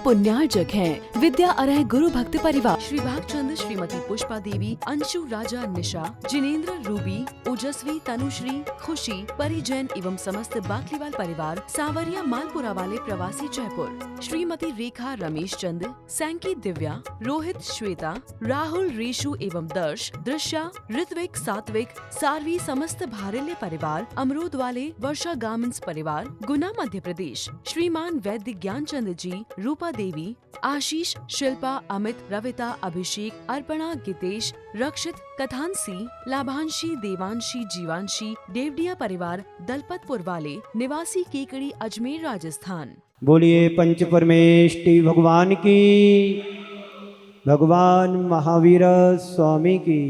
पुण्यार्जक हैं। विद्या अरह गुरु भक्त परिवार श्री भागचंद, श्रीमती पुष्पा देवी, अंशु राजा निशा, जिनेन्द्र रूबी, ओजस्वी, तनुश्री, खुशी, परिजन एवं समस्त बाकलीवाल परिवार, सावरिया मालपुरा वाले प्रवासी जयपुर, श्रीमती रेखा, रमेश चंद, सैंकी दिव्या, रोहित, श्वेता, राहुल, रेशु एवं दर्श, दृश्या, ऋत्विक, सात्विक, सारवी, समस्त भारिल्य परिवार, अमरूद वाले, वर्षा गार्मेंट्स परिवार, गुना मध्य प्रदेश, श्रीमान वैद्य ज्ञानचंद जी, रूपा देवी, आशीष, शिल्पा, अमित, रविता, अभिषेक, अर्पणा, गितेश, रक्षित, कथांसी, लाभांशी, देवांशी, जीवांशी, देवडिया परिवार, दलपतपुर वाले, निवासी केकड़ी, अजमेर, राजस्थान। बोलिए पंच परमेष्टि भगवान की, भगवान महावीर स्वामी की,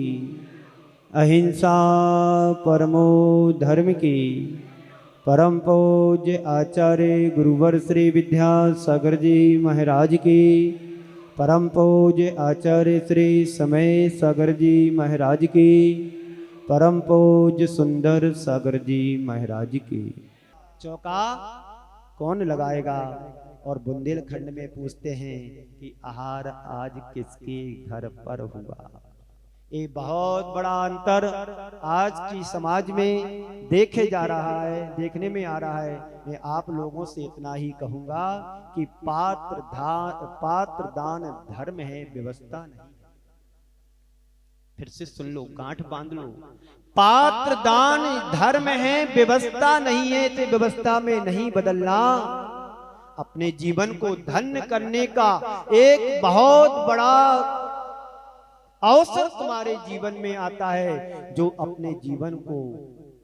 अहिंसा परमो धर्म की, परम पूज्य आचार्य गुरुवर श्री विद्यासागर जी महाराज की, परम पूज्य आचार्य श्री समय सागर जी महाराज की, परम पूज्य सुंदर सागर जी महाराज की। चौका कौन लगाएगा? और बुंदेलखंड में पूछते हैं कि आहार आज किसके घर पर हुआ। ये बहुत बड़ा अंतर आज की समाज में देखे जा रहा है, देखने में आ रहा है। मैं आप लोगों से इतना ही कहूंगा कि पात्र दान धर्म है, व्यवस्था नहीं। फिर से सुन लो, गांठ बांध लो। पात्र दान धर्म है, व्यवस्था नहीं है। तो व्यवस्था में नहीं बदलना। अपने जीवन को धन्य करने का एक बहुत बड़ा अवसर तुम्हारे जीवन में आता है, जो अपने जीवन को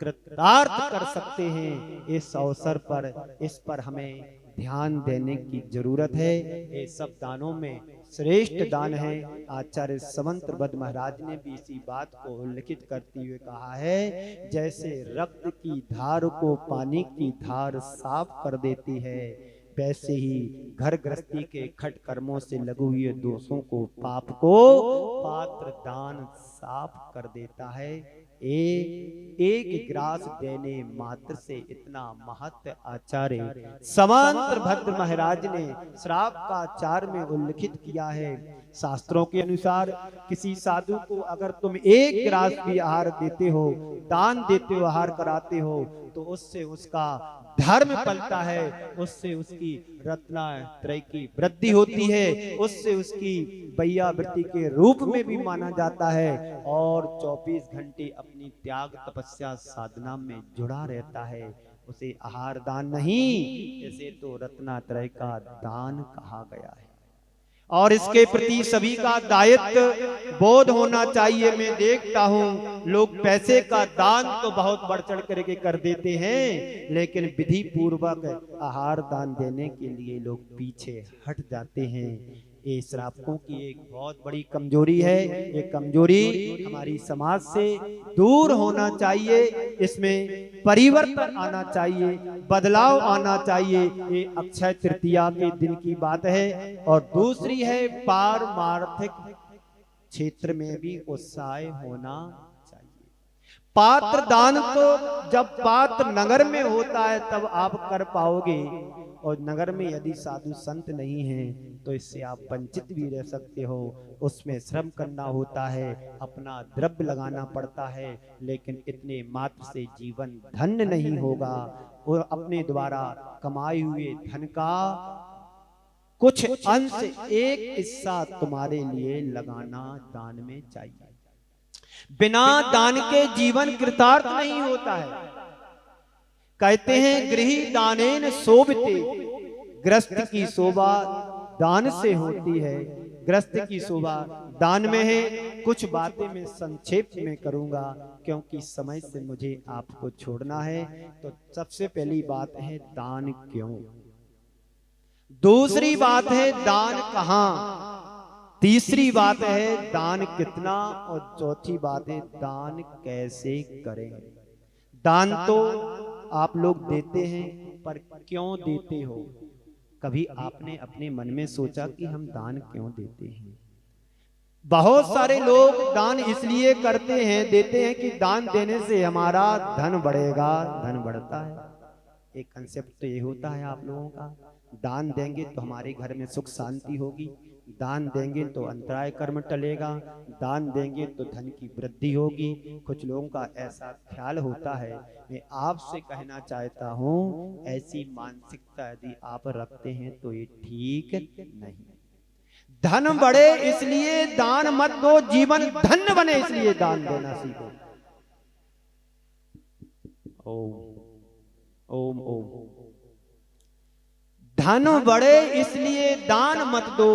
कृतार्थ कर सकते हैं। इस अवसर पर, इस पर हमें ध्यान देने की जरूरत है। ये सब दानों में श्रेष्ठ दान है। आचार्य समंतभद्र महाराज ने भी इसी बात को उल्लेखित करते हुए कहा है, जैसे रक्त की धार को पानी की धार साफ कर देती है, वैसे ही घर गृहस्थी के खट कर्मों से लगे हुए दोषों को, पाप को पात्र दान साफ कर देता है। एक गिलास देने मात्र से इतना महत्व आचार्य समंतभद्र महाराज ने श्राप का आचार में उल्लेखित किया है। शास्त्रों के अनुसार किसी साधु को अगर तुम एक गिलास भी आहार देते हो, दान देते हो, आहार कराते हो, तो उससे उसका धर्म पलता है, उससे उसकी रत्नात्रय की वृद्धि होती है, उससे उसकी वैयावृत्ति के रूप में भी माना जाता है, और 24 घंटे अपनी त्याग तपस्या साधना में जुड़ा रहता है। उसे आहार दान नहीं, इसे तो रत्नात्रय का दान कहा गया है। और इसके प्रति सभी का दायित्व बोध होना चाहिए। मैं देखता हूँ लोग पैसे का दान तो बहुत बढ़ चढ़ करके कर देते हैं, लेकिन विधि पूर्वक आहार दान देने के लिए लोग पीछे हट जाते हैं। ये श्रावकों की एक बहुत बड़ी कमजोरी है। ये कमजोरी हमारी समाज से दूर होना चाहिए। इसमें परिवर्तन आना चाहिए, बदलाव आना चाहिए। ये अक्षय तृतीया के दिन की बात है। और दूसरी है, पारमार्थिक क्षेत्र में भी उत्साह होना चाहिए। पात्र दान तो जब पात्र नगर में होता है तब आप कर पाओगे, और नगर में यदि साधु संत नहीं हैं तो इससे आप वंचित भी रह सकते हो। उसमें श्रम करना होता है, अपना द्रव्य लगाना पड़ता है, लेकिन इतने मात्र से जीवन धन्य नहीं होगा। और अपने द्वारा कमाए हुए धन का कुछ अंश, एक हिस्सा तुम्हारे लिए लगाना दान में चाहिए। बिना दान के जीवन कृतार्थ नहीं होता है। कहते हैं गृही दानेन शोभते, ग्रस्त की शोभा दान से होती है। ग्रस्त की शोभा दान में है। कुछ बातें मैं संक्षेप में करूंगा क्योंकि समय से मुझे आपको छोड़ना है। तो सबसे पहली बात है दान क्यों, दूसरी बात है दान कहां, तीसरी बात है दान कितना, और चौथी बात है दान कैसे करें। दान तो आप लोग देते हैं, पर क्यों देते हो? कभी आपने अपने मन में सोचा कि हम दान क्यों देते हैं? बहुत सारे लोग दान इसलिए करते हैं, देते हैं कि दान देने से हमारा धन बढ़ेगा, धन बढ़ता है। एक कंसेप्ट तो ये होता है आप लोगों का। दान देंगे तो हमारे घर में सुख शांति होगी, दान देंगे तो अंतराय कर्म टलेगा, दान देंगे तो धन की वृद्धि होगी। कुछ लोगों का ऐसा ख्याल होता है। मैं आपसे कहना चाहता हूँ, ऐसी मानसिकता यदि आप रखते हैं तो ये ठीक नहीं। धन बढ़े इसलिए दान मत दो, जीवन धन्य बने इसलिए दान देना सीखो। ओम ओम ओम। धन बढ़े इसलिए दान मत दो,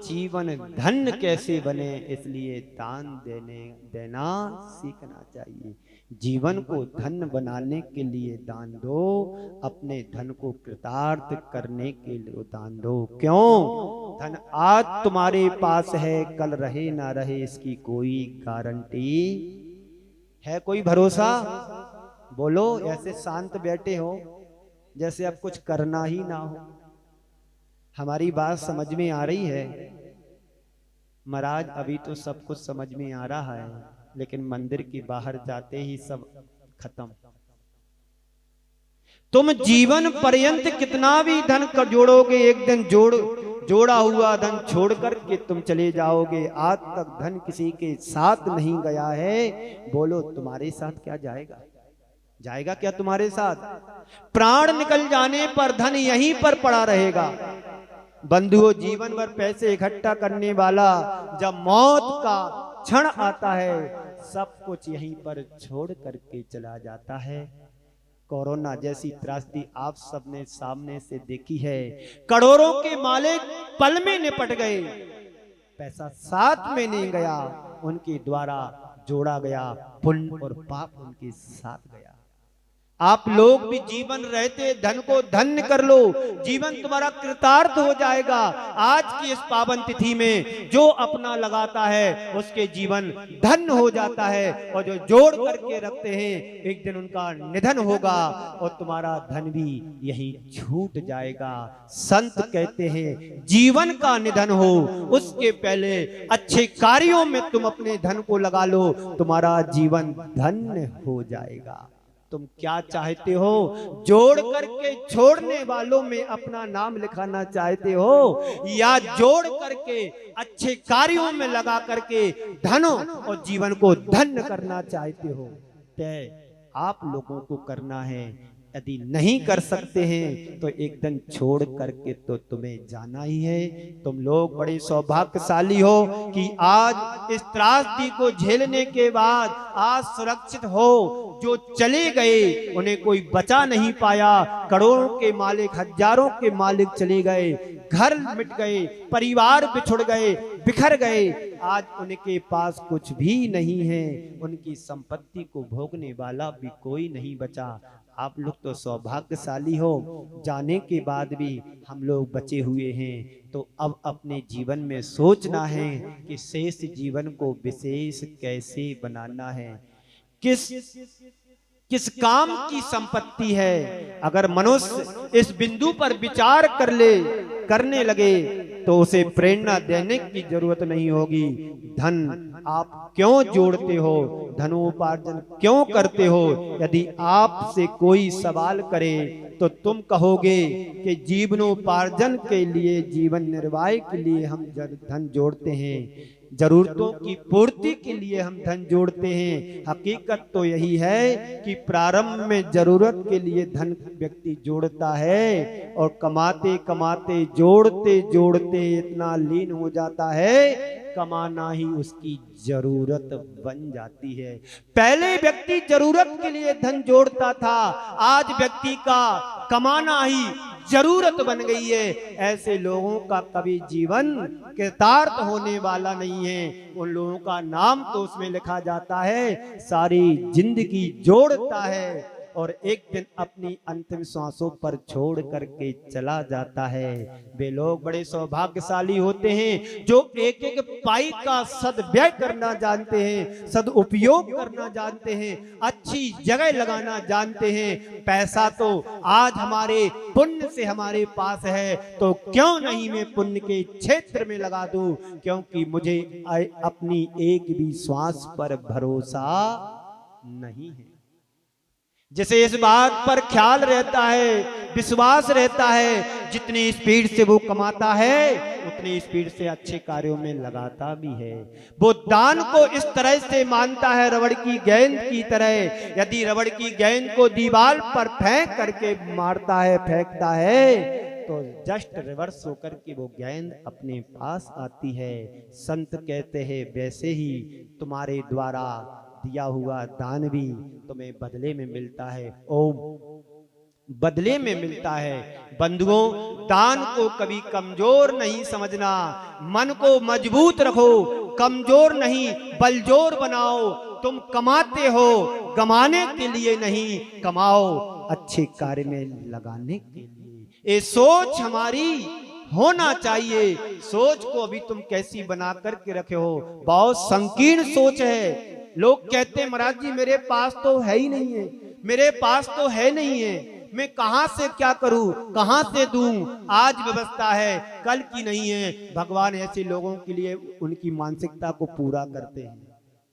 जीवन धन्य कैसे बने इसलिए दान देना सीखना चाहिए। जीवन को धन्य बनाने के लिए दान दो, अपने धन को कृतार्थ करने के लिए दान दो। क्यों? धन आज तुम्हारे पास है, कल रहे ना रहे इसकी कोई गारंटी है? कोई भरोसा? बोलो। ऐसे शांत बैठे हो जैसे अब कुछ करना ही ना हो। हमारी बात समझ में आ रही है? महाराज अभी तो सब कुछ समझ में आ रहा है, लेकिन मंदिर के बाहर जाते ही सब खत्म। तुम जीवन पर्यंत कितना भी धन कर जोड़ोगे, एक दिन जोड़ा हुआ धन छोड़ करके तुम चले जाओगे। आज तक धन किसी के साथ नहीं गया है, बोलो तुम्हारे साथ क्या जाएगा? जाएगा क्या तुम्हारे साथ? प्राण निकल जाने पर धन यहीं पर पड़ा रहेगा। बंधुओं, जीवन भर पैसे इकट्ठा करने वाला जब मौत का क्षण आता है, सब कुछ यहीं पर छोड़ करके चला जाता है। कोरोना जैसी त्रासदी आप सबने सामने से देखी है। करोड़ों के मालिक पल में निपट गए, पैसा साथ में नहीं गया, उनके द्वारा जोड़ा गया पुण्य और पाप उनके साथ गया। आप लोग भी जीवन रहते धन को धन्य कर लो, जीवन तुम्हारा कृतार्थ हो जाएगा। आज की इस पावन तिथि में जो अपना लगाता है उसके जीवन धन्य हो जाता है, और जो जोड़ करके रखते हैं एक दिन उनका निधन होगा और तुम्हारा धन भी यही छूट जाएगा। संत कहते हैं जीवन का निधन हो उसके पहले अच्छे कार्यों में तुम अपने धन को लगा लो, तुम्हारा जीवन धन्य हो जाएगा। तुम क्या चाहते हो? जोड़ करके छोड़ने वालों में अपना नाम लिखाना चाहते हो, या जोड़ करके अच्छे कार्यों में लगा करके धन और जीवन को धन्य करना चाहते हो? तय आप लोगों को करना है। यदि नहीं कर सकते हैं तो एक दिन छोड़ करके तो तुम्हें जाना ही है। तुम लोग बड़े सौभाग्यशाली हो कि आज इस त्रासदी को झेलने के बाद आज सुरक्षित हो। जो चले गए उन्हें कोई बचा नहीं पाया। करोड़ों के मालिक, हजारों के मालिक चले गए, घर मिट गए, परिवार बिछुड़ गए, बिखर गए। आज उनके पास कुछ भी नहीं है, उनकी संपत्ति को भोगने वाला भी कोई नहीं बचा। आप लोग तो सौभाग्यशाली हो, जाने के बाद भी हम लोग बचे हुए हैं। तो अब अपने जीवन में सोचना है कि शेष जीवन को विशेष कैसे बनाना है, किस काम की संपत्ति है। अगर मनुष्य इस बिंदु पर विचार करने लगे तो उसे प्रेरणा देने की जरूरत नहीं होगी। धन आप क्यों जोड़ते हो, धनोपार्जन क्यों करते हो? यदि आपसे कोई सवाल करे तो तुम कहोगे कि जीवनोपार्जन के लिए, जीवन निर्वाह के लिए हम धन जोड़ते हैं, जरूरतों की पूर्ति के लिए हम धन जोड़ते हैं। हकीकत तो यही है कि प्रारंभ में जरूरत के लिए धन व्यक्ति जोड़ता है और कमाते कमाते, जोड़ते जोड़ते इतना लीन हो जाता है, कमाना ही उसकी जरूरत बन जाती है। पहले व्यक्ति जरूरत के लिए धन जोड़ता था, आज व्यक्ति का कमाना ही जरूरत बन गई है। ऐसे लोगों का कभी जीवन कृतार्थ होने वाला नहीं है। उन लोगों का नाम तो उसमें लिखा जाता है, सारी जिंदगी जोड़ता है और एक दिन अपनी अंतिम सांसों पर छोड़ करके चला जाता है। वे लोग बड़े सौभाग्यशाली होते हैं जो एक एक पाई का सदव्यय करना जानते हैं, सदुपयोग करना जानते हैं, अच्छी जगह लगाना जानते हैं। पैसा तो आज हमारे पुण्य से हमारे पास है, तो क्यों नहीं मैं पुण्य के क्षेत्र में लगा दूं, क्योंकि मुझे अपनी एक भी श्वास पर भरोसा नहीं है। जिसे इस बात पर ख्याल रहता है, विश्वास रहता है, जितनी स्पीड से वो कमाता है उतनी स्पीड से अच्छे कार्यों में लगाता भी है। वो दान को इस तरह से मानता है रबड़ की गेंद की तरह। यदि रबड़ की गेंद को दीवार पर फेंक करके मारता है, फेंकता है, तो जस्ट रिवर्स होकर के वो गेंद अपने पास आती है। संत कहते हैं वैसे ही तुम्हारे द्वारा दिया हुआ दान भी तुम्हें बदले में मिलता है। ओम बदले में मिलता है। बंधुओं, दान को कभी कमजोर नहीं समझना, मन को मजबूत रखो, कमजोर नहीं बलजोर बनाओ। तुम कमाते हो गमाने के लिए नहीं, कमाओ अच्छे कार्य में लगाने के लिए। ये सोच हमारी होना चाहिए। सोच को अभी तुम कैसी बना करके रखे हो, बहुत संकीर्ण सोच है। लोग कहते हैं महाराज जी मेरे पास तो है ही नहीं है, मेरे पास तो है नहीं है, मैं कहां से क्या करूं, कहां से दूं, आज व्यवस्था है कल की नहीं है। भगवान ऐसे लोगों के लिए उनकी मानसिकता को पूरा करते हैं।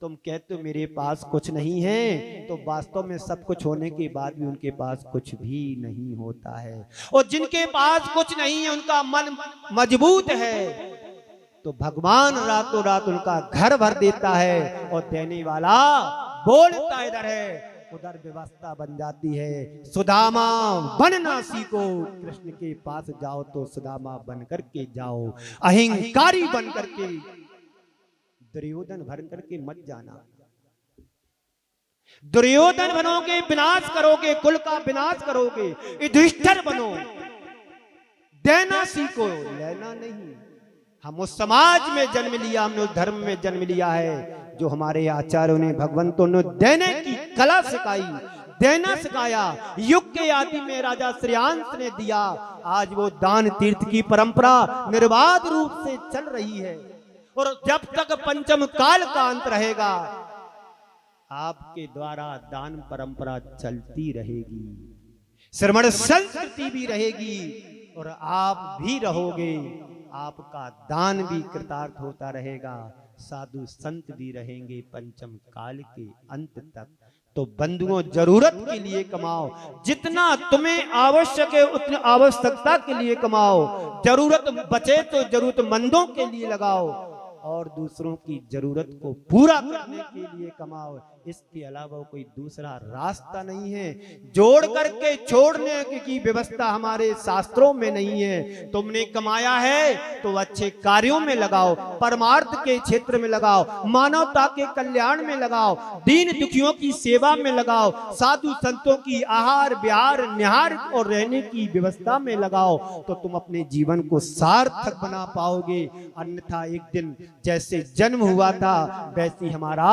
तुम कहते हो मेरे पास कुछ नहीं है, तो वास्तव में सब कुछ होने के बाद भी उनके पास कुछ भी नहीं होता है। और जिनके पास कुछ नहीं है उनका मन मजबूत है, तो भगवान रातों रात उनका घर भर देता है। और देने वाला बोलता इधर है, उधर व्यवस्था बन जाती है। सुदामा बनना सीखो, कृष्ण के पास जाओ तो सुदामा बन करके जाओ, अहंकारी बन करके, दुर्योधन बन करके मत जाना। दुर्योधन बनोगे विनाश करोगे, कुल का विनाश करोगे। युधिष्ठिर बनो, देना सीखो, लेना नहीं। हम उस समाज में जन्म लिया, हमने उस धर्म में जन्म लिया है जो हमारे आचार्यों ने, भगवंतों ने देने की कला सिखाई, देना सिखाया। युग के आदि में राजा श्रेयांश ने दिया। आज वो दान तीर्थ की परंपरा निर्बाध रूप से चल रही है। और जब तक पंचम काल का अंत रहेगा, आपके द्वारा दान परंपरा चलती रहेगी, श्रमण संस्कृति भी रहेगी, और आप भी रहोगे। आपका दान भी कृतार्थ होता रहेगा, साधु संत भी रहेंगे पंचम काल के अंत तक। तो बंधुओं, जरूरत के लिए कमाओ, जितना तुम्हें आवश्यक है उतनी आवश्यकता के लिए कमाओ। जरूरत बचे तो जरूरतमंदों के लिए लगाओ, और दूसरों की जरूरत को पूरा करने के लिए कमाओ। इसके अलावा कोई दूसरा रास्ता नहीं है। जोड़ करके छोड़ने की व्यवस्था हमारे शास्त्रों में नहीं है। तुमने कमाया है तो अच्छे कार्यों में लगाओ, परमार्थ के क्षेत्र में लगाओ, मानवता के कल्याण में लगाओ, दीन दुखियों की सेवा में लगाओ, साधु संतों की आहार विहार निहार और रहने की व्यवस्था में लगाओ, तो तुम अपने जीवन को सार्थक बना पाओगे। अन्यथा एक दिन जैसे जन्म हुआ था वैसी हमारा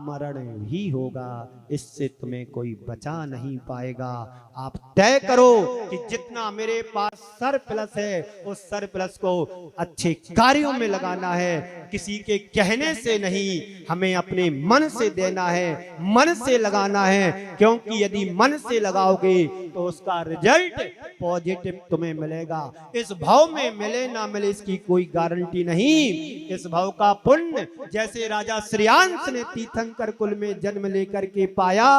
मरण ही होगा। इससे तुम्हें कोई बचा नहीं पाएगा। आप तय करो कि जितना मेरे पास सरप्लस है उस सरप्लस को अच्छे कार्यों में लगाना है, किसी के कहने से नहीं, हमें अपने मन से देना है, मन से लगाना है। क्योंकि यदि मन से लगाओगे तो उसका रिजल्ट पॉजिटिव तुम्हें मिलेगा। इस भाव में मिले ना मिले इसकी कोई गारंटी नहीं। इस भाव का पुण्य जैसे राजा श्रेयांश ने तीर्थंकर कुल में जन्म लेकर के पाया,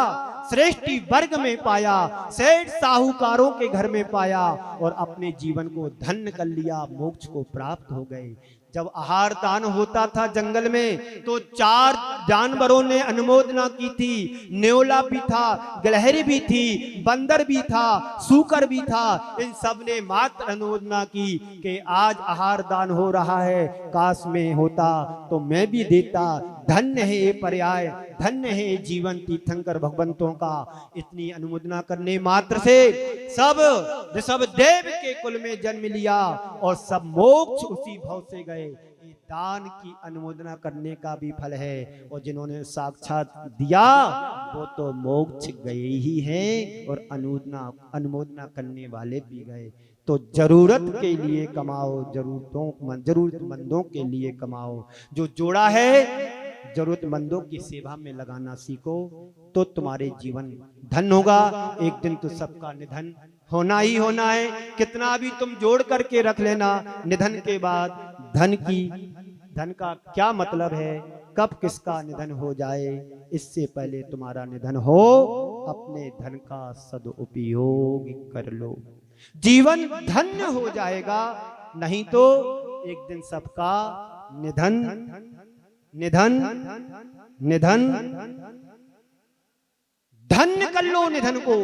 श्रेष्ठी वर्ग में पाया, सेठ साहूकारों के घर में पाया, और अपने जीवन को धन्य कर लिया, मोक्ष को प्राप्त हो गए। जब आहार दान होता था जंगल में तो 4 जानवरों ने अनुमोदना की थी। न्योला भी था, गिलहरी भी थी, बंदर भी था, सूकर भी था। इन सब ने मात्र अनुमोदना की कि आज आहार दान हो रहा है, काश में होता तो मैं भी देता। धन्य है ये पर्याय, धन्य है ये जीवन तीर्थंकर भगवंतों का। इतनी अनुमोदना करने मात्र से सब देव के कुल में जन्म लिया और सब मोक्ष उसी भाव से गए। ये दान की अनुमोदना करने का भी फल है, और जिन्होंने साक्षात दिया वो तो मोक्ष गए ही हैं, और अनुमोदना करने वाले भी गए। तो जरूरत के लिए कमाओ, जरूरतमंदों के लिए कमाओ। जो जोड़ा है जरूरतमंदों की सेवा में लगाना सीखो, तो तुम्हारे जीवन धन होगा। एक दिन तो सबका निधन होना ही होना है। कितना भी तुम जोड़ करके रख लेना, निधन के बाद धन का क्या मतलब है, कब किसका निधन हो जाए इससे पहले तुम्हारा निधन हो अपने धन का सदुपयोग कर लो, जीवन धन्य हो जाएगा। नहीं तो एक दिन सबका निधन निधन निधन धन्य कर लो। निधन को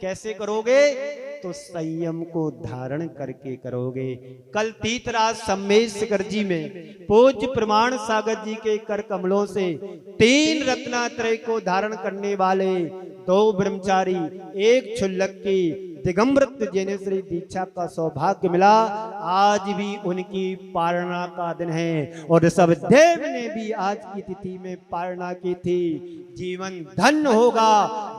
कैसे करोगे? तो संयम को धारण करके करोगे। कल तीतराज सम्मेश शिखर जी में पूज्य प्रमाण सागर जी के कर कमलों से 3 रत्नात्रय को धारण करने वाले 2 ब्रह्मचारी, 1 क्षुल्लक की दिगंबरत्व जैनेश्वरी दीक्षा का सौभाग्य मिला। आज भी उनकी पारणा का दिन है और सब देव ने भी आज की तिथि में पारणा की थी। जीवन धन्य होगा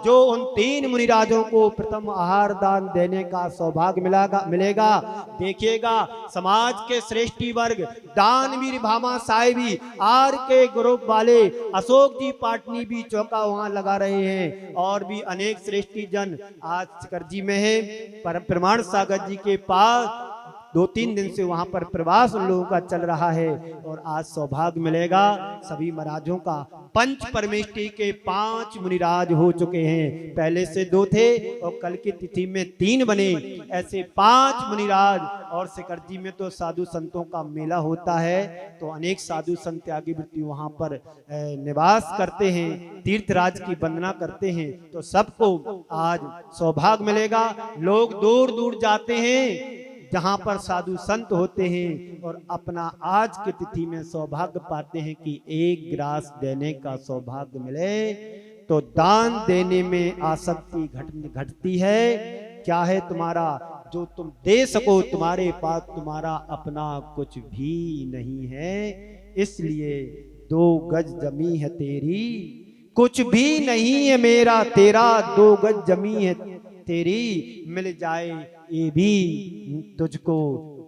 जो उन 3 मुनिराजों को प्रथम आहार दान देने का सौभाग्य मिलेगा। देखिएगा समाज के श्रेष्ठी वर्ग दानवीर भामा साहेबी आर के ग्रुप वाले अशोक जी पाटनी भी चौका वहां लगा रहे हैं और भी अनेक श्रेष्ठी जन आज शिखर जी में है। प्रमाण सागर जी के पास 2-3 दिन से वहां पर प्रवास उन लोगों का चल रहा है और आज सौभाग्य मिलेगा सभी महाराजों का। पंच परमेष्ठी के 5 मुनिराज हो चुके हैं, पहले से 2 थे और कल की तिथि में 3 बने। ऐसे 5 मुनिराज और शिखर जी में तो साधु संतों का मेला होता है तो अनेक साधु संत त्यागी वृत्ति वहां पर निवास करते हैं, तीर्थराज की वंदना करते हैं। तो सबको आज सौभाग्य मिलेगा। लोग दूर दूर जाते हैं जहां पर साधु संत होते हैं और अपना आज की तिथि में सौभाग्य पाते हैं कि 1 ग्रास देने का सौभाग्य मिले। तो दान देने में आसक्ति घटती है। क्या है तुम्हारा जो तुम दे सको? तुम्हारे पास तुम्हारा अपना कुछ भी नहीं है, इसलिए 2 गज जमी है तेरी, कुछ भी नहीं है मेरा तेरा, 2 गज जमी है तेरी, मिल जाए ये भी तुझको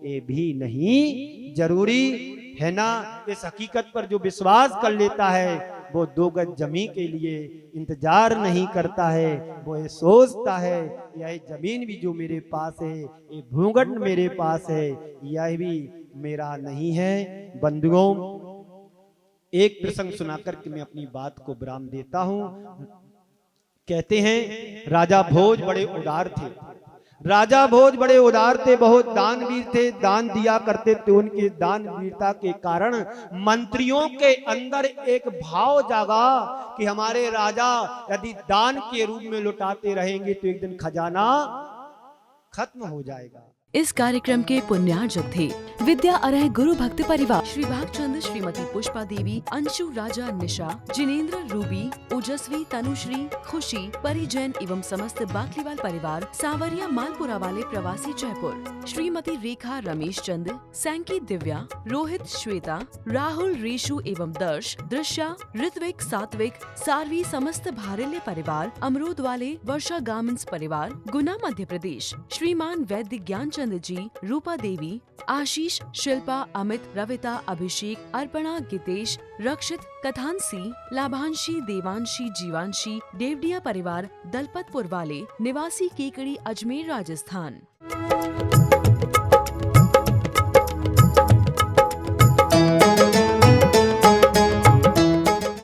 ये भी नहीं जरूरी है ना। इस हकीकत पर जो विश्वास कर लेता है वो 2 गज जमीन के लिए इंतजार नहीं करता है, वो ये सोचता है यह जमीन भी जो मेरे पास है, ये भूगंड मेरे पास है, यह भी मेरा नहीं है। बंधुओं, एक प्रसंग सुनाकर के मैं अपनी बात को विराम देता हूं। कहते हैं राजा भोज बड़े उदार थे। राजा भोज बड़े उदार थे, बहुत दानवीर थे, दान दिया करते थे। उनके दानवीरता के कारण मंत्रियों के अंदर एक भाव जागा कि हमारे राजा यदि दान के रूप में लुटाते रहेंगे तो एक दिन खजाना खत्म हो जाएगा। इस कार्यक्रम के पुण्यार्जक थे विद्या अरह गुरु भक्त परिवार, श्री भागचंद श्रीमती पुष्पा देवी, अंशु राजा निशा, जिनेंद्र रूबी, ओजस्वी तनुश्री, खुशी, परिजन एवं समस्त बाकलीवाल परिवार, सावरिया मालपुरा वाले प्रवासी जयपुर, श्रीमती रेखा रमेश चंद, सैंकी दिव्या, रोहित श्वेता, राहुल रीशु एवं दर्श, दृश्या, ऋत्विक, सात्विक, सारवी, समस्त भारिल्य परिवार, अमरूद वाले, वर्षा गार्मेंट्स परिवार, गुना मध्य प्रदेश, श्रीमान वैद्य ज्ञानचंद जी, रूपा देवी, आशीष, शिल्पा, अमित, रविता, अभिषेक, अर्पणा, गितेश, रक्षित, कथांसी, लाभांशी, देवांशी, जीवांशी, देवडिया परिवार, दलपतपुर वाले, निवासी केकड़ी, अजमेर, राजस्थान।